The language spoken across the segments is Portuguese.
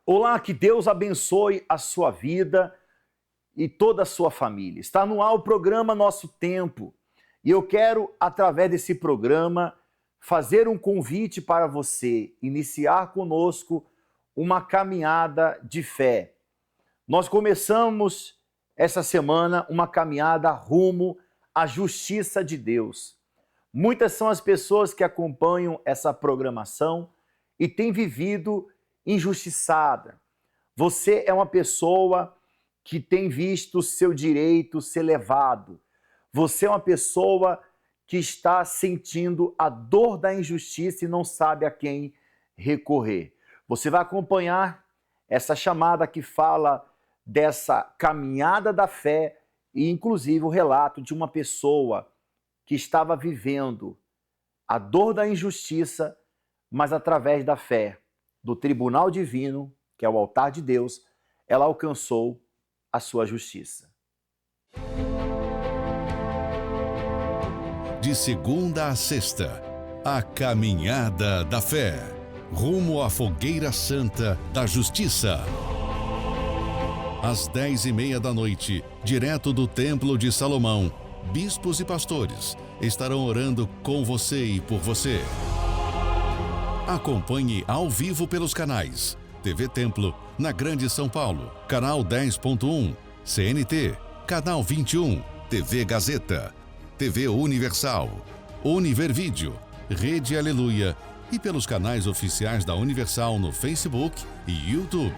Olá, que Deus abençoe a sua vida e toda a sua família. Está no ar o programa Nosso Tempo e eu quero, através desse programa, fazer um convite para você iniciar conosco uma caminhada de fé. Nós começamos essa semana uma caminhada rumo à justiça de Deus. Muitas são as pessoas que acompanham essa programação e têm vivido injustiçada. Você é uma pessoa que tem visto seu direito ser levado. Você é uma pessoa que está sentindo a dor da injustiça e não sabe a quem recorrer. Você vai acompanhar essa chamada que fala dessa caminhada da fé e, inclusive, o relato de uma pessoa que estava vivendo a dor da injustiça, mas através da fé, do tribunal divino, que é o altar de Deus, ela alcançou a sua justiça. De segunda a sexta, a caminhada da fé, rumo à fogueira santa da justiça. Às 10:30 da noite, direto do Templo de Salomão, bispos e pastores estarão orando com você e por você. Acompanhe ao vivo pelos canais TV Templo, na Grande São Paulo, canal 10.1, CNT, canal 21, TV Gazeta, TV Universal, Univervídeo, Rede Aleluia e pelos canais oficiais da Universal no Facebook e YouTube.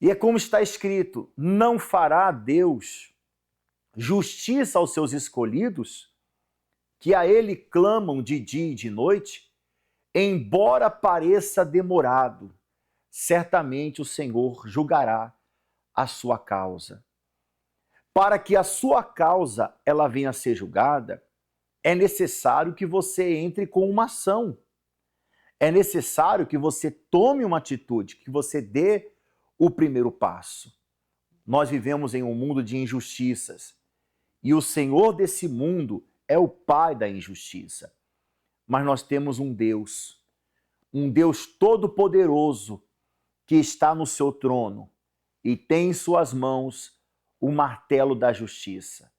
E é como está escrito: não fará Deus justiça aos seus escolhidos, que a ele clamam de dia e de noite? Embora pareça demorado, certamente o Senhor julgará a sua causa. Para que a sua causa ela venha a ser julgada, é necessário que você entre com uma ação. É necessário que você tome uma atitude, que você dê o primeiro passo. Nós vivemos em um mundo de injustiças e o Senhor desse mundo é o pai da injustiça. Mas nós temos um Deus todo-poderoso que está no seu trono e tem em suas mãos o martelo da justiça,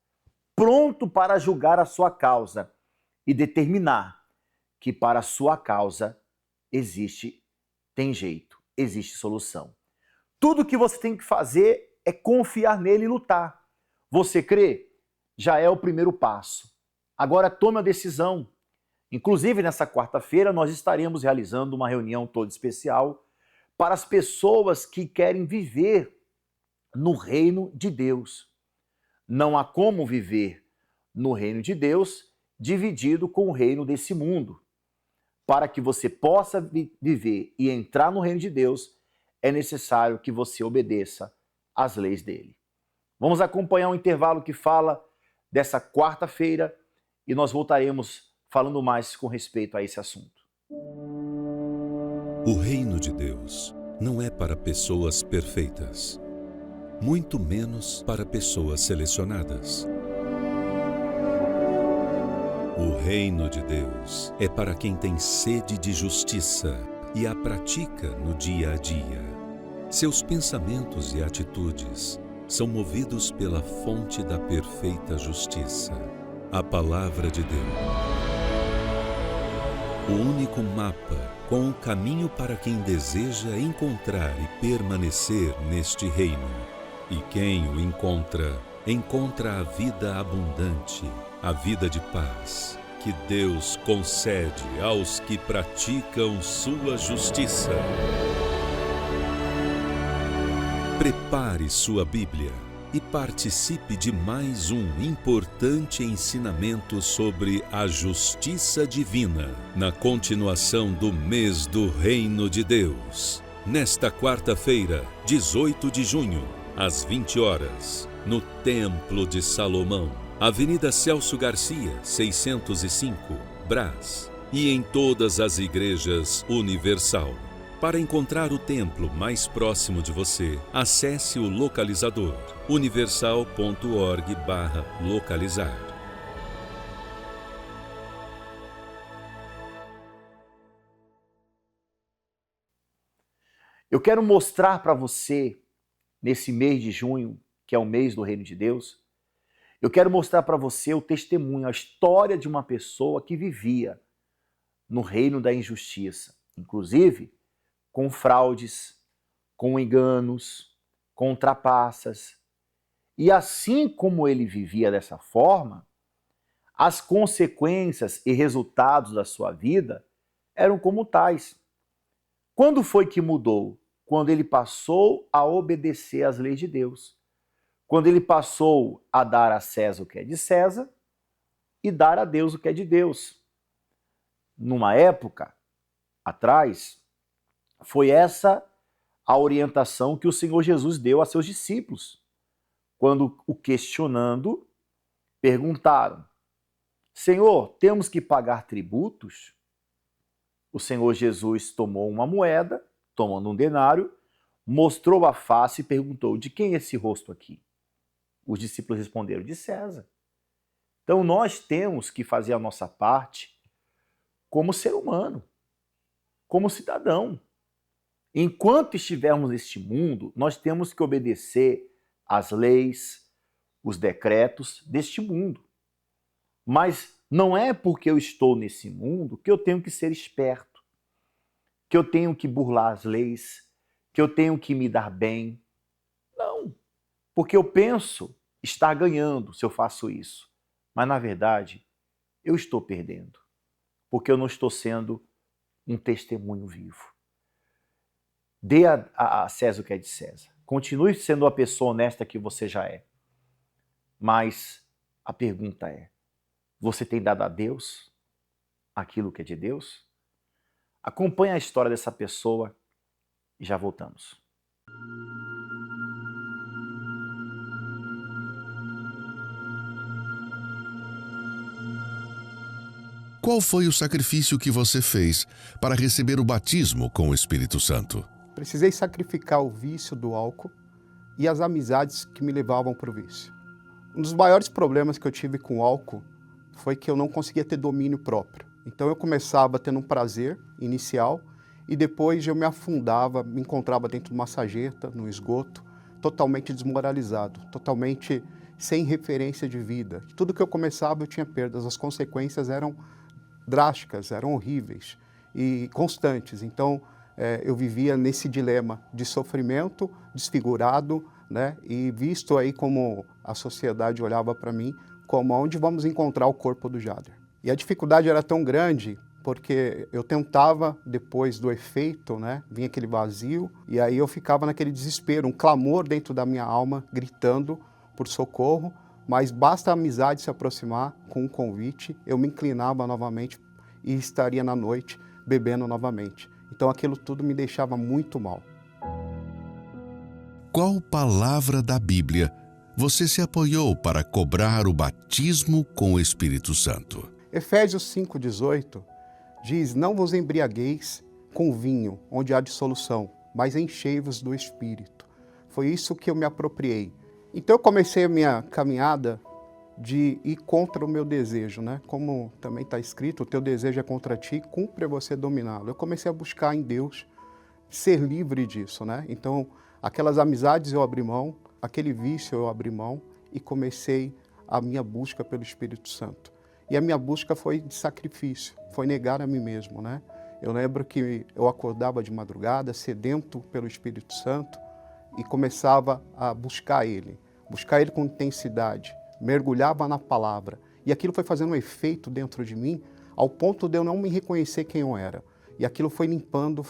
pronto para julgar a sua causa e determinar que para a sua causa tem jeito, existe solução. Tudo que você tem que fazer é confiar nele e lutar. Você crê? Já é o primeiro passo. Agora tome a decisão. Inclusive, nessa quarta-feira, nós estaremos realizando uma reunião toda especial para as pessoas que querem viver no reino de Deus. Não há como viver no reino de Deus dividido com o reino desse mundo. Para que você possa viver e entrar no reino de Deus, é necessário que você obedeça às leis dele. Vamos acompanhar um intervalo que fala dessa quarta-feira e nós voltaremos falando mais com respeito a esse assunto. O reino de Deus não é para pessoas perfeitas, muito menos para pessoas selecionadas. O reino de Deus é para quem tem sede de justiça e a pratica no dia a dia. Seus pensamentos e atitudes são movidos pela fonte da perfeita justiça, a palavra de Deus. O único mapa com o caminho para quem deseja encontrar e permanecer neste reino. E quem o encontra a vida abundante, a vida de paz, que Deus concede aos que praticam sua justiça. Prepare sua Bíblia e participe de mais um importante ensinamento sobre a justiça divina, na continuação do mês do Reino de Deus. Nesta quarta-feira, 18 de junho, às 20 horas, no Templo de Salomão, Avenida Celso Garcia, 605, Brás, e em todas as igrejas Universal. Para encontrar o templo mais próximo de você, acesse o localizador universal.org/localizar. Eu quero mostrar para você, nesse mês de junho, que é o mês do Reino de Deus, eu quero mostrar para você o testemunho, a história de uma pessoa que vivia no reino da injustiça, inclusive com fraudes, com enganos, com trapaças. E assim como ele vivia dessa forma, as consequências e resultados da sua vida eram como tais. Quando foi que mudou? Quando ele passou a obedecer às leis de Deus. Quando ele passou a dar a César o que é de César e dar a Deus o que é de Deus. Numa época atrás, foi essa a orientação que o Senhor Jesus deu a seus discípulos. Quando o questionando, perguntaram: Senhor, temos que pagar tributos? O Senhor Jesus tomou uma moeda, tomando um denário, mostrou a face e perguntou: de quem é esse rosto aqui? Os discípulos responderam: de César. Então nós temos que fazer a nossa parte como ser humano, como cidadão. Enquanto estivermos neste mundo, nós temos que obedecer às leis, os decretos deste mundo. Mas não é porque eu estou nesse mundo que eu tenho que ser esperto, que eu tenho que burlar as leis, que eu tenho que me dar bem. Não, porque eu penso estar ganhando se eu faço isso. Mas, na verdade, eu estou perdendo, porque eu não estou sendo um testemunho vivo. Dê a César o que é de César. Continue sendo a pessoa honesta que você já é. Mas a pergunta é, você tem dado a Deus aquilo que é de Deus? Acompanhe a história dessa pessoa e já voltamos. Qual foi o sacrifício que você fez para receber o batismo com o Espírito Santo? Precisei sacrificar o vício do álcool e as amizades que me levavam para o vício. Um dos maiores problemas que eu tive com o álcool foi que eu não conseguia ter domínio próprio. Então eu começava tendo um prazer inicial e depois eu me afundava, me encontrava dentro de uma sarjeta, no esgoto, totalmente desmoralizado, totalmente sem referência de vida. Tudo que eu começava eu tinha perdas, as consequências eram drásticas, eram horríveis e constantes. Então eu vivia nesse dilema de sofrimento, desfigurado, né? E visto aí como a sociedade olhava para mim, como onde vamos encontrar o corpo do Jader. E a dificuldade era tão grande porque eu tentava, depois do efeito, né, vinha aquele vazio, e aí eu ficava naquele desespero, um clamor dentro da minha alma, gritando por socorro, mas basta a amizade se aproximar com um convite, eu me inclinava novamente e estaria na noite bebendo novamente. Então aquilo tudo me deixava muito mal. Qual palavra da Bíblia você se apoiou para cobrar o batismo com o Espírito Santo? Efésios 5,18 diz, não vos embriagueis com vinho, onde há dissolução, mas enchei-vos do Espírito. Foi isso que eu me apropriei. Então eu comecei a minha caminhada de ir contra o meu desejo, né? Como também está escrito, o teu desejo é contra ti, cumpre você dominá-lo. Eu comecei a buscar em Deus ser livre disso, né? Então, aquelas amizades eu abri mão, aquele vício eu abri mão e comecei a minha busca pelo Espírito Santo. E a minha busca foi de sacrifício, foi negar a mim mesmo, né? Eu lembro que eu acordava de madrugada, sedento pelo Espírito Santo, e começava a buscar Ele com intensidade, mergulhava na palavra. E aquilo foi fazendo um efeito dentro de mim, ao ponto de eu não me reconhecer quem eu era. E aquilo foi limpando,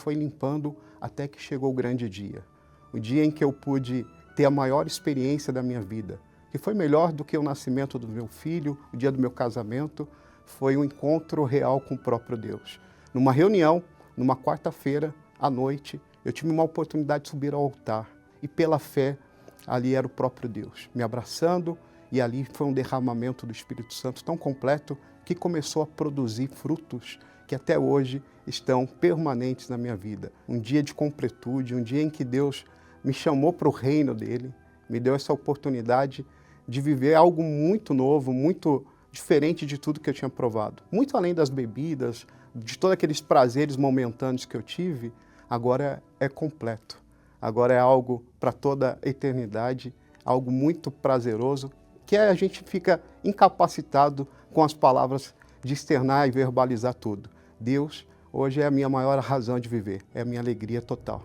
até que chegou o grande dia. O dia em que eu pude ter a maior experiência da minha vida, que foi melhor do que o nascimento do meu filho, o dia do meu casamento, foi um encontro real com o próprio Deus. Numa reunião, numa quarta-feira, à noite, eu tive uma oportunidade de subir ao altar. E pela fé, ali era o próprio Deus, me abraçando, e ali foi um derramamento do Espírito Santo tão completo que começou a produzir frutos que até hoje estão permanentes na minha vida. Um dia de completude, um dia em que Deus me chamou para o reino dele, me deu essa oportunidade de viver algo muito novo, muito diferente de tudo que eu tinha provado. Muito além das bebidas, de todos aqueles prazeres momentâneos que eu tive, agora é completo. Agora é algo para toda a eternidade, algo muito prazeroso, que a gente fica incapacitado com as palavras de externar e verbalizar tudo. Deus, hoje é a minha maior razão de viver, é a minha alegria total.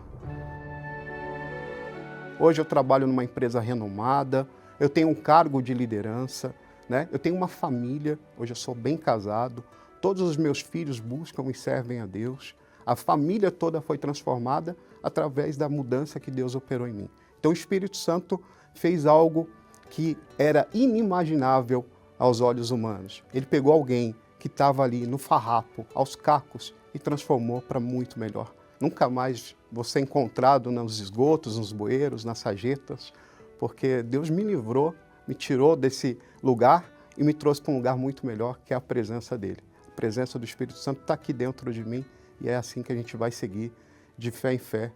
Hoje eu trabalho numa empresa renomada, eu tenho um cargo de liderança, né? Eu tenho uma família, hoje eu sou bem casado, todos os meus filhos buscam e servem a Deus, a família toda foi transformada através da mudança que Deus operou em mim. Então o Espírito Santo fez algo que era inimaginável aos olhos humanos. Ele pegou alguém que estava ali no farrapo, aos cacos, e transformou para muito melhor. Nunca mais vou ser encontrado nos esgotos, nos bueiros, nas sarjetas, porque Deus me livrou, me tirou desse lugar e me trouxe para um lugar muito melhor, que é a presença dele. A presença do Espírito Santo está aqui dentro de mim e é assim que a gente vai seguir, de fé em fé,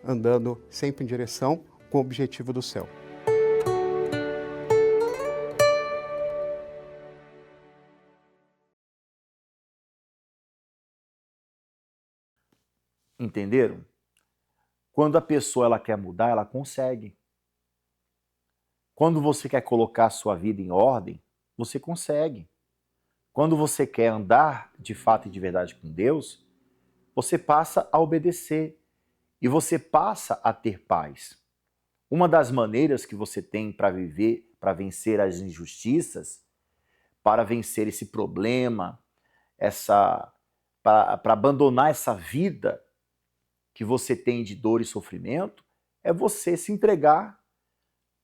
andando sempre em direção com o objetivo do céu. Entenderam? Quando a pessoa ela quer mudar, ela consegue. Quando você quer colocar a sua vida em ordem, você consegue. Quando você quer andar de fato e de verdade com Deus, você passa a obedecer e você passa a ter paz. Uma das maneiras que você tem para viver, para vencer as injustiças, para vencer esse problema, para abandonar essa vida que você tem de dor e sofrimento, é você se entregar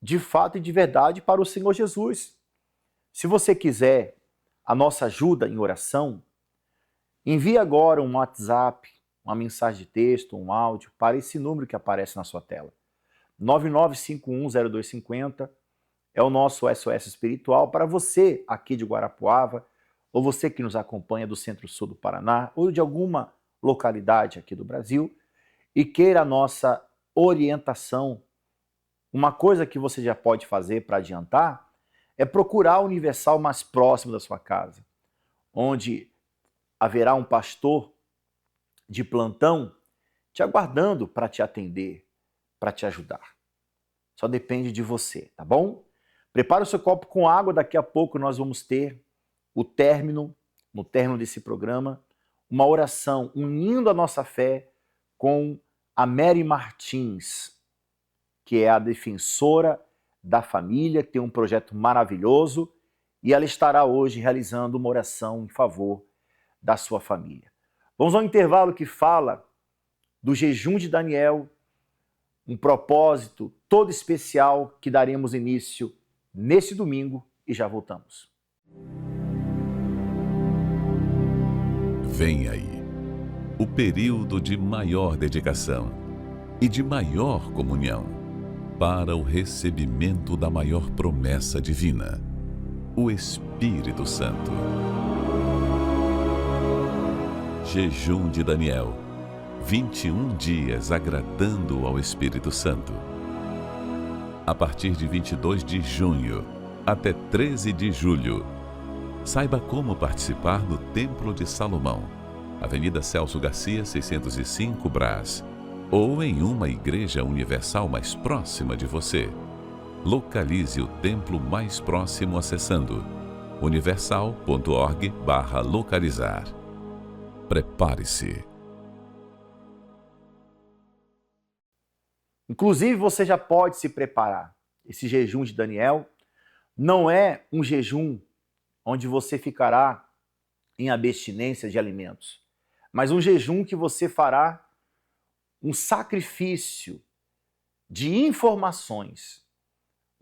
de fato e de verdade para o Senhor Jesus. Se você quiser a nossa ajuda em oração, envie agora um WhatsApp, uma mensagem de texto, um áudio para esse número que aparece na sua tela. 99510250 é o nosso SOS espiritual para você aqui de Guarapuava, ou você que nos acompanha do Centro-Sul do Paraná, ou de alguma localidade aqui do Brasil, e queira a nossa orientação. Uma coisa que você já pode fazer para adiantar é procurar a Universal mais próximo da sua casa, onde haverá um pastor de plantão te aguardando para te atender, para te ajudar. Só depende de você, tá bom? Prepara o seu copo com água, daqui a pouco nós vamos ter no término desse programa, uma oração unindo a nossa fé com a Mary Martins, que é a defensora da família, que tem um projeto maravilhoso, e ela estará hoje realizando uma oração em favor da sua família. Vamos ao intervalo que fala do jejum de Daniel, um propósito todo especial que daremos início nesse domingo e já voltamos. Vem aí o período de maior dedicação e de maior comunhão para o recebimento da maior promessa divina, o Espírito Santo. Jejum de Daniel, 21 dias agradando ao Espírito Santo. A partir de 22 de junho até 13 de julho. Saiba como participar no Templo de Salomão, Avenida Celso Garcia, 605, Brás, ou em uma igreja universal mais próxima de você. Localize o templo mais próximo acessando universal.org/localizar. Prepare-se. Inclusive, você já pode se preparar. Esse jejum de Daniel não é um jejum onde você ficará em abstinência de alimentos, mas um jejum que você fará um sacrifício de informações,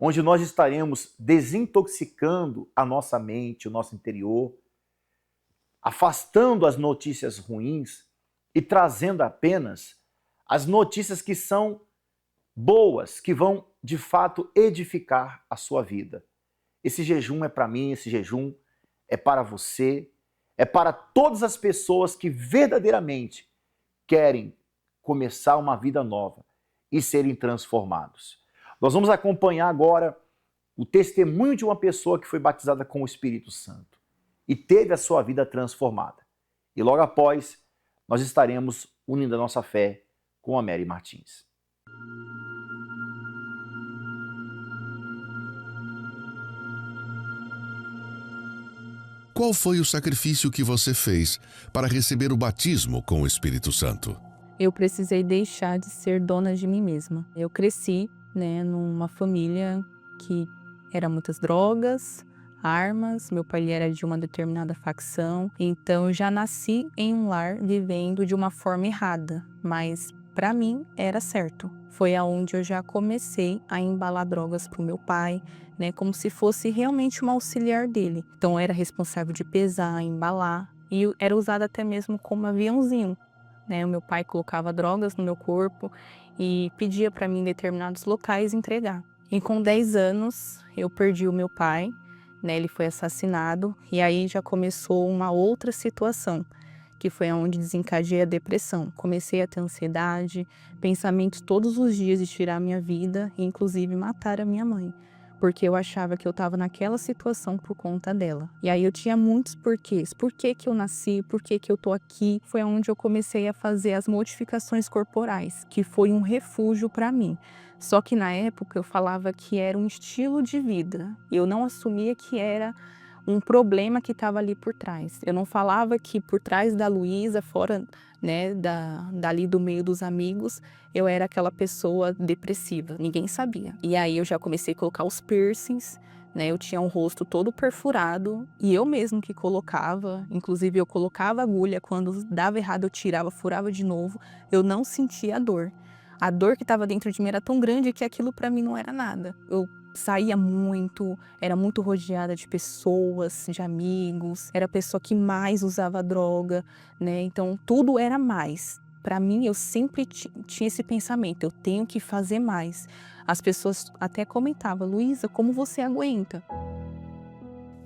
onde nós estaremos desintoxicando a nossa mente, o nosso interior, afastando as notícias ruins e trazendo apenas as notícias que são boas, que vão de fato edificar a sua vida. Esse jejum é para mim, esse jejum é para você, é para todas as pessoas que verdadeiramente querem começar uma vida nova e serem transformados. Nós vamos acompanhar agora o testemunho de uma pessoa que foi batizada com o Espírito Santo e teve a sua vida transformada. E logo após, nós estaremos unindo a nossa fé com a Mary Martins. Qual foi o sacrifício que você fez para receber o batismo com o Espírito Santo? Eu precisei deixar de ser dona de mim mesma. Eu cresci, numa família que era muitas drogas, armas, meu pai era de uma determinada facção, então eu já nasci em um lar vivendo de uma forma errada, mas para mim era certo. Foi aonde eu já comecei a embalar drogas para o meu pai, como se fosse realmente uma auxiliar dele. Então eu era responsável de pesar, embalar, e era usada até mesmo como aviãozinho. O meu pai colocava drogas no meu corpo e pedia para mim em determinados locais entregar. E com 10 anos eu perdi o meu pai, ele foi assassinado, e aí já começou uma outra situação, que foi onde desencadeei a depressão. Comecei a ter ansiedade, pensamentos todos os dias de tirar a minha vida e inclusive matar a minha mãe, porque eu achava que eu estava naquela situação por conta dela. E aí eu tinha muitos porquês. Por que que eu nasci? Por que que eu tô aqui? Foi onde eu comecei a fazer as modificações corporais, que foi um refúgio para mim. Só que na época eu falava que era um estilo de vida. Eu não assumia que era um problema que estava ali por trás. Eu não falava que por trás da Luísa, fora dali do meio dos amigos, eu era aquela pessoa depressiva. Ninguém sabia. E aí eu já comecei a colocar os piercings, eu tinha o rosto todo perfurado e eu mesmo que colocava. Inclusive eu colocava agulha, quando dava errado eu tirava, furava de novo. Eu não sentia a dor. A dor que estava dentro de mim era tão grande que aquilo para mim não era nada. Eu saía muito, era muito rodeada de pessoas, de amigos, era a pessoa que mais usava droga, né? Então tudo era mais. Para mim, eu sempre tinha esse pensamento, eu tenho que fazer mais. As pessoas até comentavam, Luísa, como você aguenta?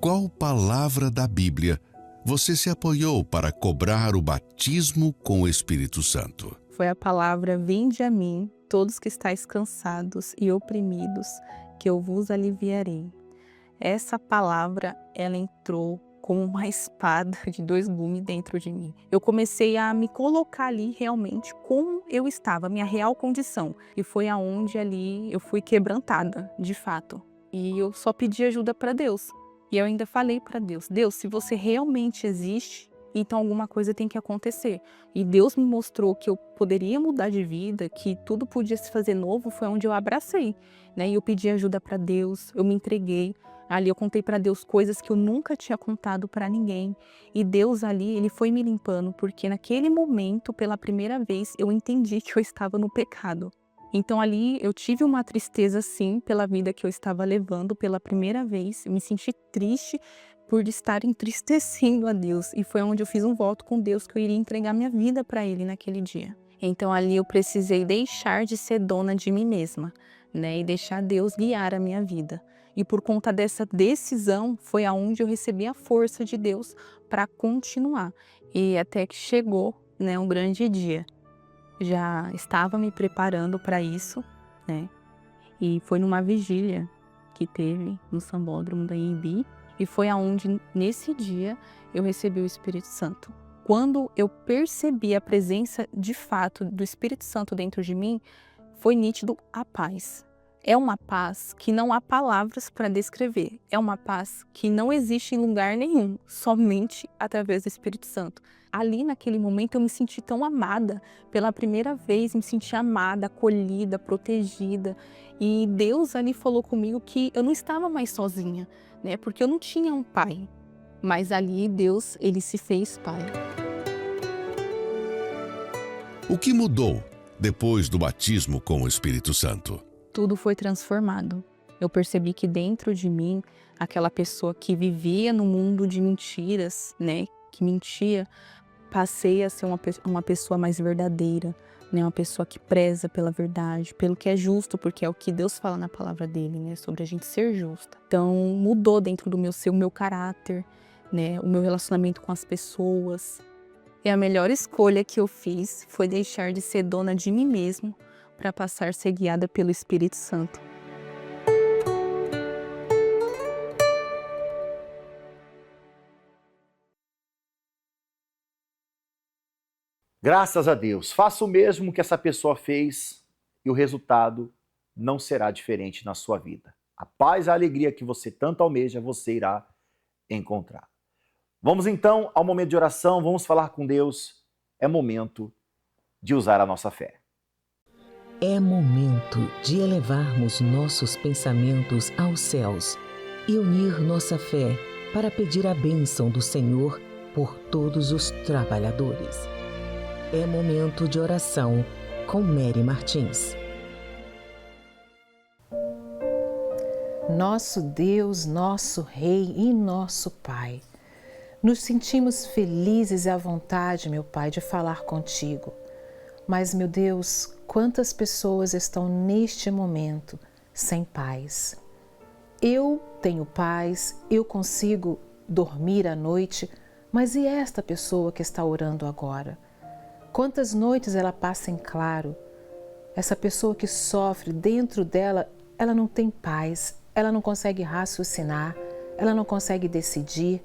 Qual palavra da Bíblia você se apoiou para cobrar o batismo com o Espírito Santo? Foi a palavra, vinde a mim, todos que estáis cansados e oprimidos, que eu vos aliviarei. Essa palavra, ela entrou como uma espada de 2 gumes dentro de mim. Eu comecei a me colocar ali realmente como eu estava, minha real condição. E foi aonde ali eu fui quebrantada, de fato. E eu só pedi ajuda para Deus. E eu ainda falei para Deus, Deus, se você realmente existe, então alguma coisa tem que acontecer. E Deus me mostrou que eu poderia mudar de vida, que tudo podia se fazer novo, foi onde eu abracei, né? E eu pedi ajuda para Deus, eu me entreguei. Ali eu contei para Deus coisas que eu nunca tinha contado para ninguém. E Deus ali, Ele foi me limpando, porque naquele momento, pela primeira vez, eu entendi que eu estava no pecado. Então ali eu tive uma tristeza sim pela vida que eu estava levando pela primeira vez. Eu me senti triste por estar entristecendo a Deus. E foi onde eu fiz um voto com Deus que eu iria entregar minha vida para Ele naquele dia. Então ali eu precisei deixar de ser dona de mim mesma, né? E deixar Deus guiar a minha vida. E por conta dessa decisão foi aonde eu recebi a força de Deus para continuar. E até que chegou, né, um grande dia. Já estava me preparando para isso, né? E foi numa vigília que teve no Sambódromo da Anhembi. E foi aonde, nesse dia, eu recebi o Espírito Santo. Quando eu percebi a presença, de fato, do Espírito Santo dentro de mim, foi nítido a paz. É uma paz que não há palavras para descrever. É uma paz que não existe em lugar nenhum, somente através do Espírito Santo. Ali, naquele momento, eu me senti tão amada. Pela primeira vez, me senti amada, acolhida, protegida. E Deus ali falou comigo que eu não estava mais sozinha, né? Porque eu não tinha um pai. Mas ali, Deus, Ele se fez pai. O que mudou depois do batismo com o Espírito Santo? Tudo foi transformado. Eu percebi que dentro de mim, aquela pessoa que vivia no mundo de mentiras, né, que mentia, passei a ser uma pessoa mais verdadeira, né, uma pessoa que preza pela verdade, pelo que é justo, porque é o que Deus fala na palavra dele, né, sobre a gente ser justa. Então, mudou dentro do meu ser o meu caráter, né, o meu relacionamento com as pessoas. E a melhor escolha que eu fiz foi deixar de ser dona de mim mesmo, para passar a ser guiada pelo Espírito Santo. Graças a Deus. Faça o mesmo que essa pessoa fez e o resultado não será diferente na sua vida. A paz e a alegria que você tanto almeja, você irá encontrar. Vamos então ao momento de oração, vamos falar com Deus. É momento de usar a nossa fé. É momento de elevarmos nossos pensamentos aos céus e unir nossa fé para pedir a bênção do Senhor por todos os trabalhadores. É momento de oração com Mary Martins. Nosso Deus, nosso Rei e nosso Pai, nos sentimos felizes e à vontade, meu Pai, de falar contigo. Mas, meu Deus, quantas pessoas estão neste momento sem paz? Eu tenho paz, eu consigo dormir à noite, mas e esta pessoa que está orando agora? Quantas noites ela passa em claro? Essa pessoa que sofre dentro dela, ela não tem paz, ela não consegue raciocinar, ela não consegue decidir.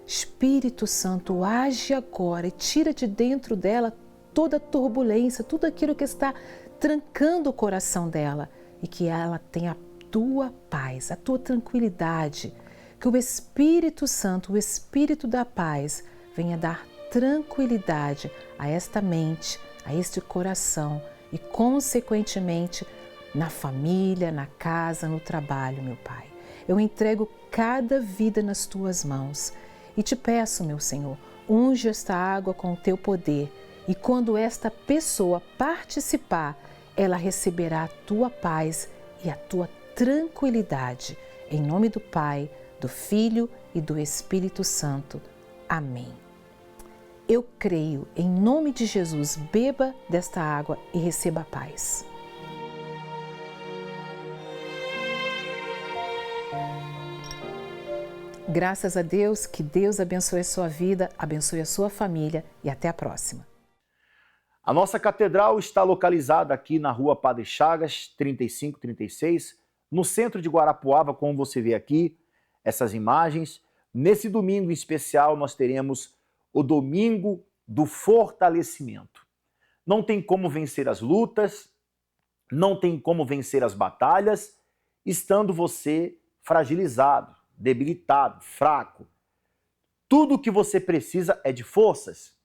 Espírito Santo, age agora e tira de dentro dela toda a turbulência, tudo aquilo que está trancando o coração dela e que ela tenha a tua paz, a tua tranquilidade, que o Espírito Santo, o Espírito da paz, venha dar tranquilidade a esta mente, a este coração e, consequentemente, na família, na casa, no trabalho, meu Pai. Eu entrego cada vida nas tuas mãos e te peço, meu Senhor, unge esta água com o teu poder. E quando esta pessoa participar ela receberá a tua paz e a tua tranquilidade. Em nome do Pai, do Filho e do Espírito Santo. Amém. Eu creio, em nome de Jesus, beba desta água e receba a paz. Graças a Deus, que Deus abençoe a sua vida, abençoe a sua família e até a próxima. A nossa catedral está localizada aqui na rua Padre Chagas, 3536, no centro de Guarapuava, como você vê aqui, essas imagens. Nesse domingo em especial, nós teremos o Domingo do Fortalecimento. Não tem como vencer as lutas, não tem como vencer as batalhas, estando você fragilizado, debilitado, fraco. Tudo o que você precisa é de forças.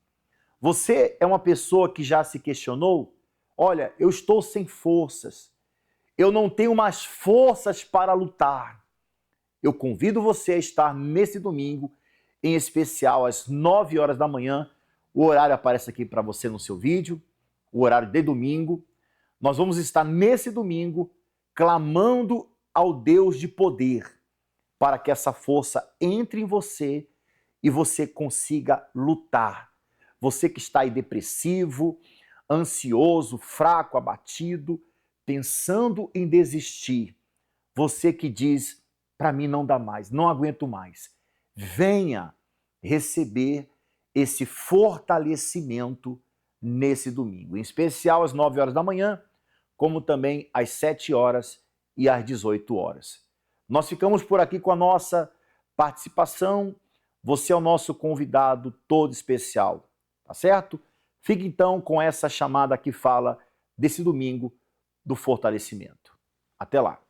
Você é uma pessoa que já se questionou? Olha, eu estou sem forças. Eu não tenho mais forças para lutar. Eu convido você a estar nesse domingo, em especial às 9 horas da manhã. O horário aparece aqui para você no seu vídeo, o horário de domingo. Nós vamos estar nesse domingo clamando ao Deus de poder, para que essa força entre em você e você consiga lutar. Você que está aí depressivo, ansioso, fraco, abatido, pensando em desistir. Você que diz, para mim não dá mais, não aguento mais. Venha receber esse fortalecimento nesse domingo, em especial às 9 horas da manhã, como também às 7 horas e às 18 horas. Nós ficamos por aqui com a nossa participação. Você é o nosso convidado todo especial, tá certo? Fique então com essa chamada que fala desse domingo do fortalecimento. Até lá!